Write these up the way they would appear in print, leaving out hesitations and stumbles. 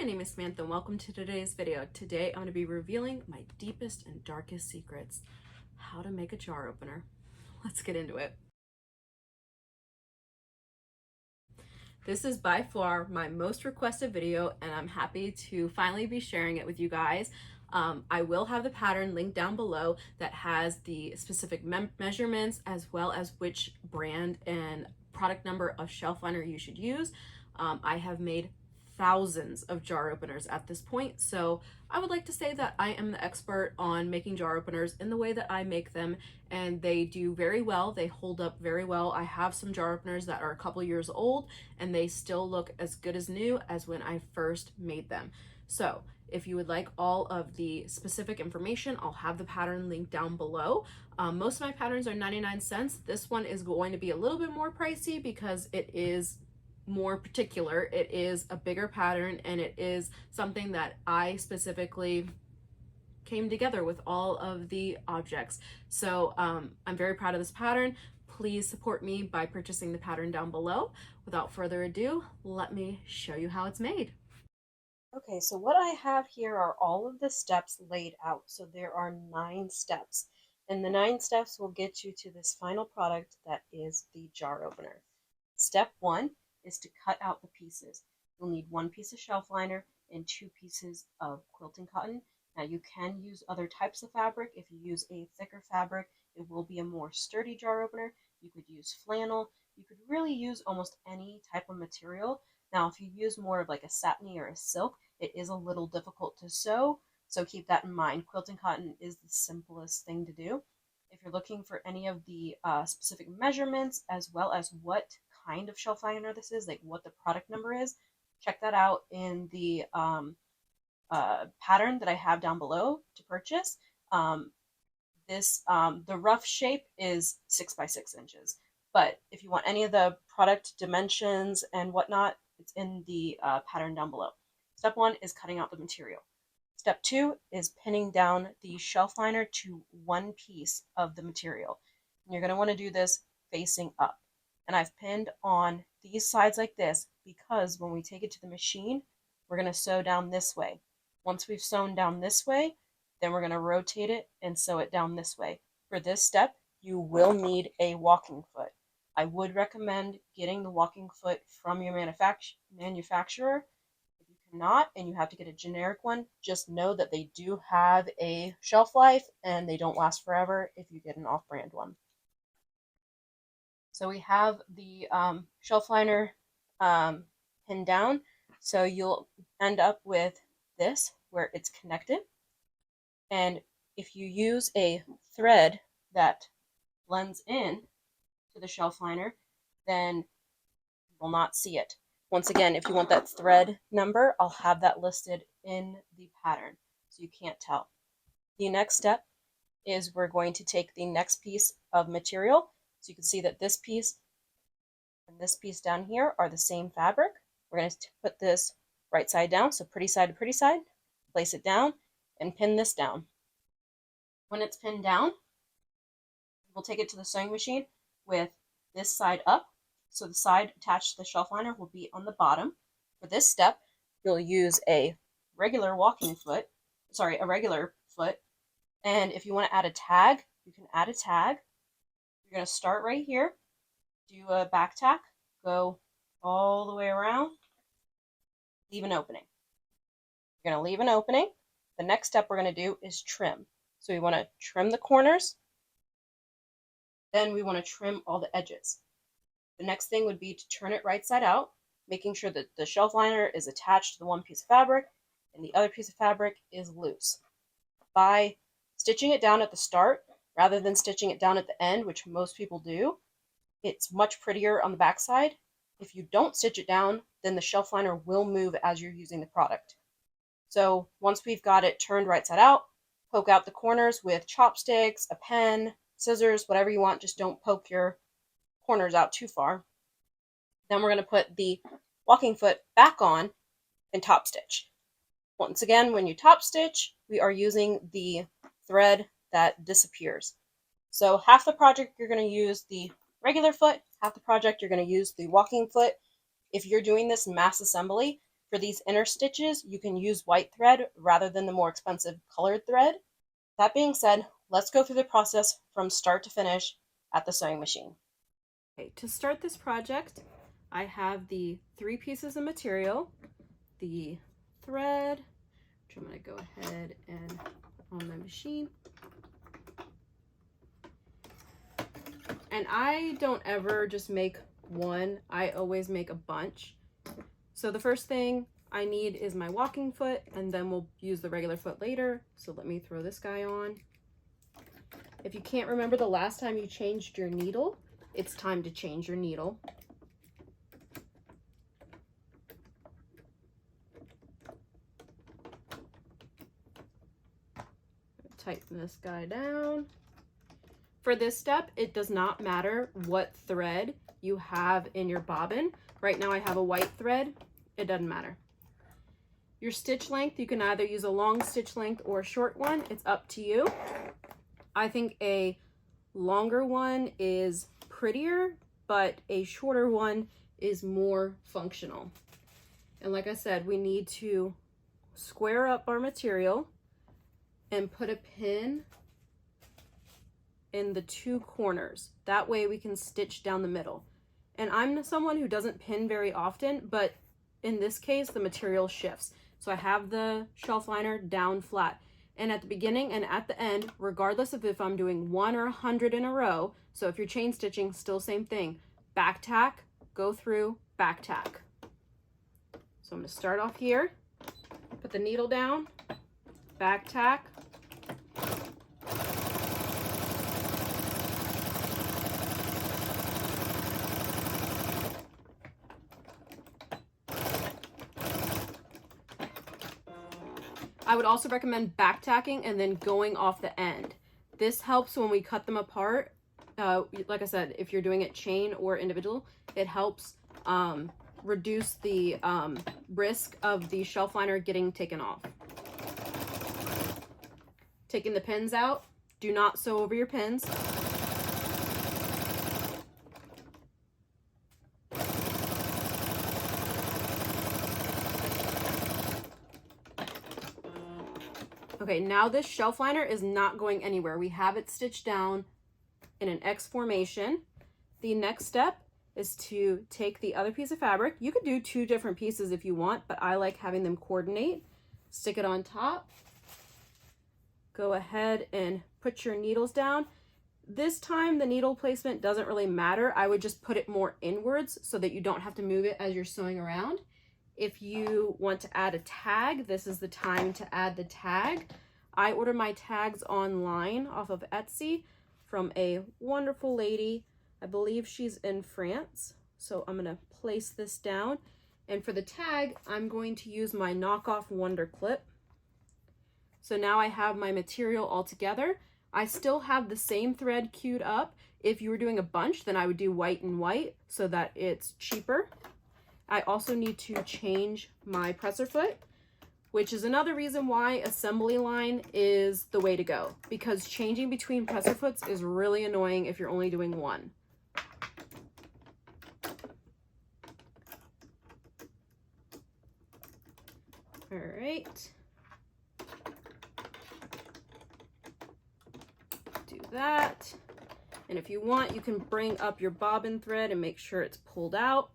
name is Samantha and welcome to today's video. Today I'm going to be revealing my deepest and darkest secrets. How to make a jar opener. Let's get into it. This is by far my most requested video and I'm happy to finally be sharing it with you guys. I will have the pattern linked down below that has the specific measurements as well as which brand and product number of shelf liner you should use. I have made thousands of jar openers at this point, so I would like to say that I am the expert on making jar openers in the way that I make them, and they do very well. They hold up very well. I have some jar openers that are a couple years old and they still look as good as new as when I first made them. So if you would like all of the specific information, I'll have the pattern linked down below. Most of my patterns are 99 cents. This one is going to be a little bit more pricey because it is more particular. It is a bigger pattern and it is something that I specifically came together with all of the objects. So I'm very proud of this pattern. Please support me by purchasing the pattern down below. Without further ado, let me show you how it's made. Okay, so what I have here are all of the steps laid out. So there are 9 steps, and the 9 steps will get you to this final product that is the jar opener. Step 1 is to cut out the pieces. You'll need 1 piece of shelf liner and 2 pieces of quilting cotton. Now you can use other types of fabric. If you use a thicker fabric, it will be a more sturdy jar opener. You could use flannel. You could really use almost any type of material. Now if you use more of like a satiny or a silk, it is a little difficult to sew, so keep that in mind. Quilting cotton is the simplest thing to do. If you're looking for any of the specific measurements as well as what kind of shelf liner this is, like what the product number is, check that out in the pattern that I have down below to purchase. The rough shape is 6 by 6 inches, but if you want any of the product dimensions and whatnot, it's in the pattern down below. Step 1 is cutting out the material. Step 2 is pinning down the shelf liner to 1 piece of the material. And you're going to want to do this facing up. And I've pinned on these sides like this because when we take it to the machine, we're going to sew down this way. Once we've sewn down this way, then we're going to rotate it and sew it down this way. For this step, you will need a walking foot. I would recommend getting the walking foot from your manufacturer. If you cannot and you have to get a generic one, just know that they do have a shelf life and they don't last forever if you get an off-brand one. So we have the shelf liner pinned down, so you'll end up with this where it's connected. And if you use a thread that blends in to the shelf liner, then you will not see it. Once again, if you want that thread number, I'll have that listed in the pattern so you can't tell. The next step is we're going to take the next piece of material. So you can see that this piece and this piece down here are the same fabric. We're going to put this right side down, so pretty side to pretty side, place it down and pin this down. When it's pinned down, we'll take it to the sewing machine with this side up. So the side attached to the shelf liner will be on the bottom. For this step, you'll use a regular foot. And if you want to add a tag, you can add a tag. You're going to start right here, do a back tack, go all the way around, leave an opening. You're going to leave an opening. The next step we're going to do is trim. So we want to trim the corners. Then we want to trim all the edges. The next thing would be to turn it right side out, making sure that the shelf liner is attached to the 1 piece of fabric and the other piece of fabric is loose. By stitching it down at the start, rather than stitching it down at the end, which most people do, it's much prettier on the back side. If you don't stitch it down, then the shelf liner will move as you're using the product. So once we've got it turned right side out, poke out the corners with chopsticks, a pen, scissors, whatever you want. Just don't poke your corners out too far. Then we're going to put the walking foot back on and top stitch. Once again, when you top stitch, we are using the thread that disappears. So half the project you're going to use the regular foot, half the project you're going to use the walking foot. If you're doing this mass assembly, For these inner stitches, you can use white thread rather than the more expensive colored thread. That being said, let's go through the process from start to finish at the sewing machine. Okay, to start this project, I have the 3 pieces of material, the thread, which I'm going to go ahead and put on my machine. And I don't ever just make one, I always make a bunch. So the first thing I need is my walking foot, and then we'll use the regular foot later. So let me throw this guy on. If you can't remember the last time you changed your needle, it's time to change your needle. Tighten this guy down. For this step, it does not matter what thread you have in your bobbin. Right now I have a white thread. It doesn't matter. Your stitch length, you can either use a long stitch length or a short one. It's up to you. I think a longer one is prettier, but a shorter one is more functional. And like I said, we need to square up our material and put a pin in the 2 corners. That way we can stitch down the middle. And I'm someone who doesn't pin very often, but in this case, the material shifts. So I have the shelf liner down flat. And at the beginning and at the end, regardless of if I'm doing 1 or 100 in a row, so if you're chain stitching, still same thing. Back tack, go through, back tack. So I'm gonna start off here, put the needle down, back tack, I would also recommend back tacking and then going off the end. This helps when we cut them apart. Like I said, if you're doing it chain or individual, it helps reduce the risk of the shelf liner getting taken off. Taking the pins out, do not sew over your pins. Okay, now this shelf liner is not going anywhere. We have it stitched down in an X formation. The next step is to take the other piece of fabric. You could do 2 different pieces if you want, but I like having them coordinate. Stick it on top. Go ahead and put your needles down. This time the needle placement doesn't really matter. I would just put it more inwards so that you don't have to move it as you're sewing around. If you want to add a tag, this is the time to add the tag. I order my tags online off of Etsy from a wonderful lady. I believe she's in France. So I'm gonna place this down. And for the tag, I'm going to use my knockoff Wonder Clip. So now I have my material all together. I still have the same thread queued up. If you were doing a bunch, then I would do white and white so that it's cheaper. I also need to change my presser foot, which is another reason why assembly line is the way to go, because changing between presser foots is really annoying if you're only doing one. All right. Do that. And if you want, you can bring up your bobbin thread and make sure it's pulled out.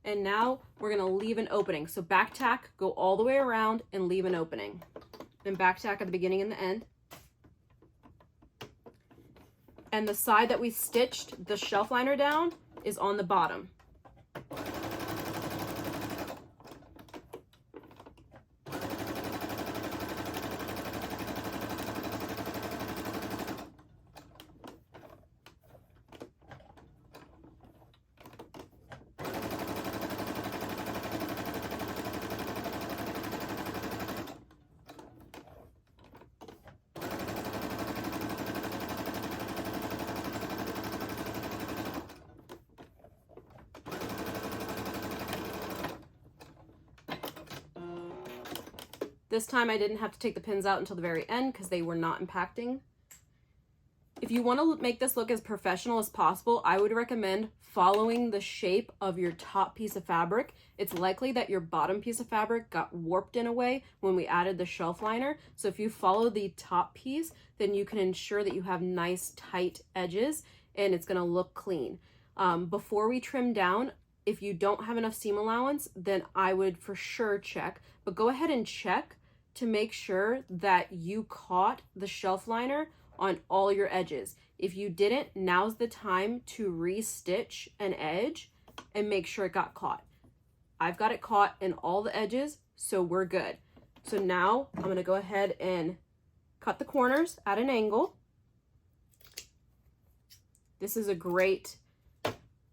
And now we're gonna leave an opening. So back tack, go all the way around and leave an opening. And back tack at the beginning and the end. And the side that we stitched the shelf liner down is on the bottom. This time I didn't have to take the pins out until the very end because they were not impacting. If you want to make this look as professional as possible, I would recommend following the shape of your top piece of fabric. It's likely that your bottom piece of fabric got warped in a way when we added the shelf liner. So if you follow the top piece, then you can ensure that you have nice tight edges and it's going to look clean. Before we trim down, if you don't have enough seam allowance, then I would for sure check, but go ahead and check to make sure that you caught the shelf liner on all your edges. If you didn't, now's the time to re-stitch an edge and make sure it got caught. I've got it caught in all the edges, so we're good. So now I'm going to go ahead and cut the corners at an angle. This is a great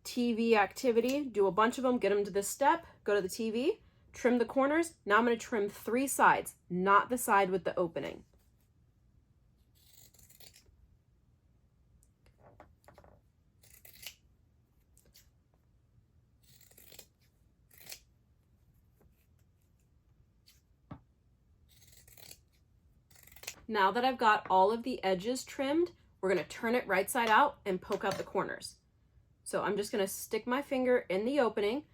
TV activity. Do a bunch of them, get them to this step, go to the TV, trim the corners. Now I'm going to trim 3 sides, not the side with the opening. Now that I've got all of the edges trimmed, we're going to turn it right side out and poke out the corners. So I'm just going to stick my finger in the opening,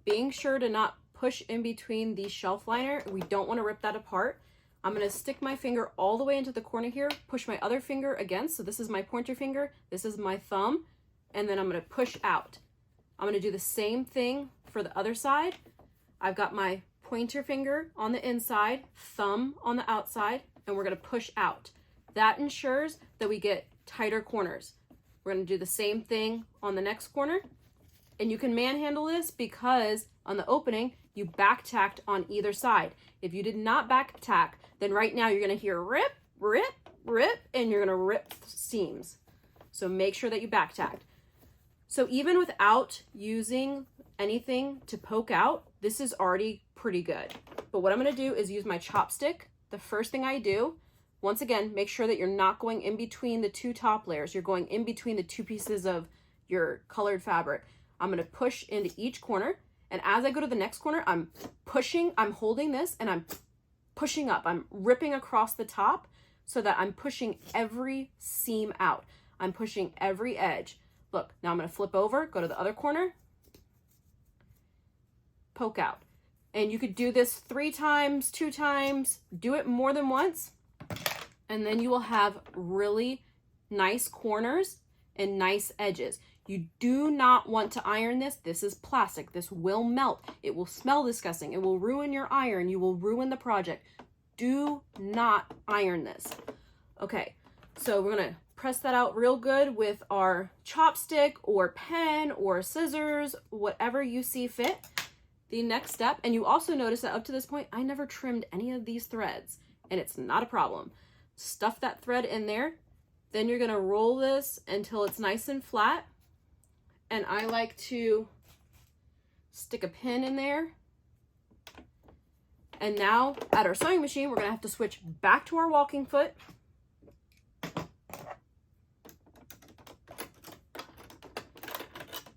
being sure to not push in between the shelf liner. We don't want to rip that apart. I'm going to stick my finger all the way into the corner here, push my other finger against. So this is my pointer finger, this is my thumb, and then I'm going to push out. I'm going to do the same thing for the other side. I've got my pointer finger on the inside, thumb on the outside, and we're going to push out. That ensures that we get tighter corners. We're going to do the same thing on the next corner. And you can manhandle this because on the opening, you back tacked on either side. If you did not back tack, then right now you're going to hear rip, rip, rip, and you're going to rip seams. So make sure that you back tacked. So even without using anything to poke out, this is already pretty good. But what I'm going to do is use my chopstick. The first thing I do, once again, make sure that you're not going in between the 2 top layers. You're going in between the 2 pieces of your colored fabric. I'm going to push into each corner. And as I go to the next corner, I'm pushing, I'm holding this and I'm pushing up. I'm ripping across the top so that I'm pushing every seam out. I'm pushing every edge. Look, now I'm going to flip over, go to the other corner, poke out. And you could do this 3 times, 2 times, do it more than once. And then you will have really nice corners and nice edges. You do not want to iron this. This is plastic. This will melt. It will smell disgusting. It will ruin your iron. You will ruin the project. Do not iron this. Okay, so we're going to press that out real good with our chopstick or pen or scissors, whatever you see fit. The next step, and you also notice that up to this point, I never trimmed any of these threads, and it's not a problem. Stuff that thread in there. Then you're going to roll this until it's nice and flat. And I like to stick a pin in there. And now at our sewing machine, we're going to have to switch back to our walking foot.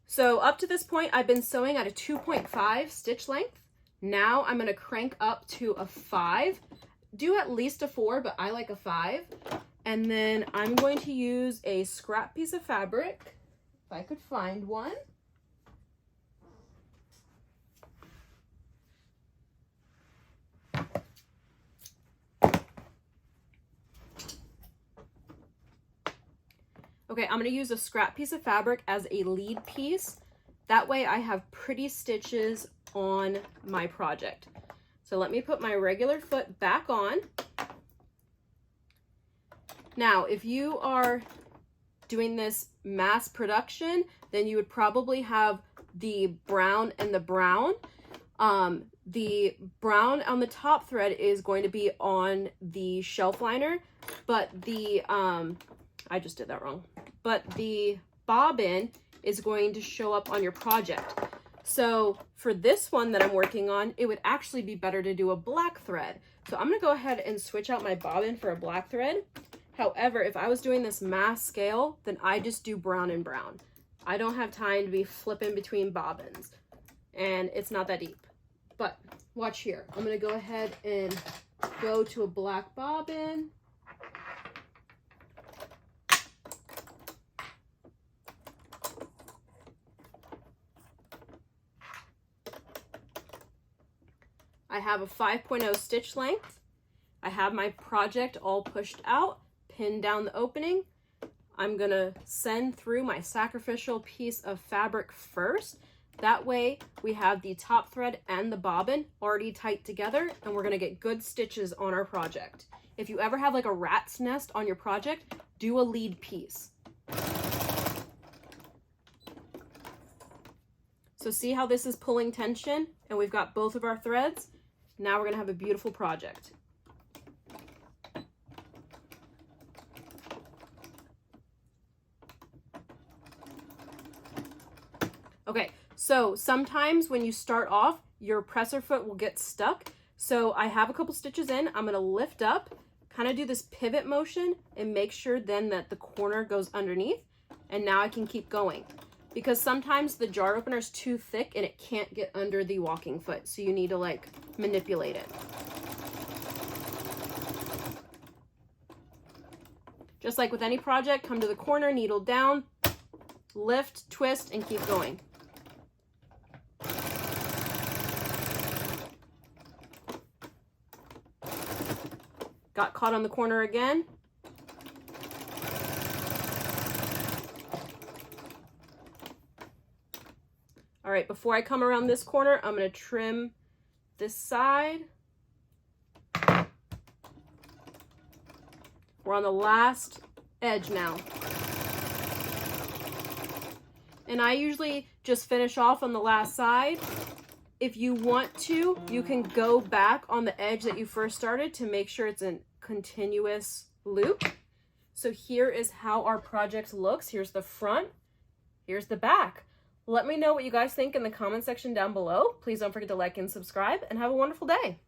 So up to this point, I've been sewing at a 2.5 stitch length. Now I'm going to crank up to a 5. Do at least a 4, but I like a 5. And then I'm going to use a scrap piece of fabric, if I could find one. Okay, I'm going to use a scrap piece of fabric as a lead piece. That way I have pretty stitches on my project. So let me put my regular foot back on. Now, if you are doing this mass production, then you would probably have the brown and the brown. The brown on the top thread is going to be on the shelf liner, but the, I just did that wrong. But the bobbin is going to show up on your project. So for this one that I'm working on, it would actually be better to do a black thread. So I'm going to go ahead and switch out my bobbin for a black thread. However, if I was doing this mass scale, then I just do brown and brown. I don't have time to be flipping between bobbins, and it's not that deep. But watch here. I'm going to go ahead and go to a black bobbin. I have a 5.0 stitch length. I have my project all pushed out, pinned down the opening. I'm gonna send through my sacrificial piece of fabric first. That way we have the top thread and the bobbin already tight together, and we're gonna get good stitches on our project. If you ever have like a rat's nest on your project, do a lead piece. So see how this is pulling tension, and we've got both of our threads. Now we're gonna have a beautiful project. Okay, so sometimes when you start off, your presser foot will get stuck. So I have a couple stitches in. I'm gonna lift up, kind of do this pivot motion, and make sure then that the corner goes underneath. And now I can keep going. Because sometimes the jar opener is too thick and it can't get under the walking foot. So you need to like manipulate it. Just like with any project, come to the corner, needle down, lift, twist, and keep going. Got caught on the corner again. All right, before I come around this corner, I'm gonna trim this side. We're on the last edge now. And I usually just finish off on the last side. If you want to, you can go back on the edge that you first started to make sure it's a continuous loop. So here is how our project looks. Here's the front, here's the back. Let me know what you guys think in the comment section down below. Please don't forget to like and subscribe, and have a wonderful day.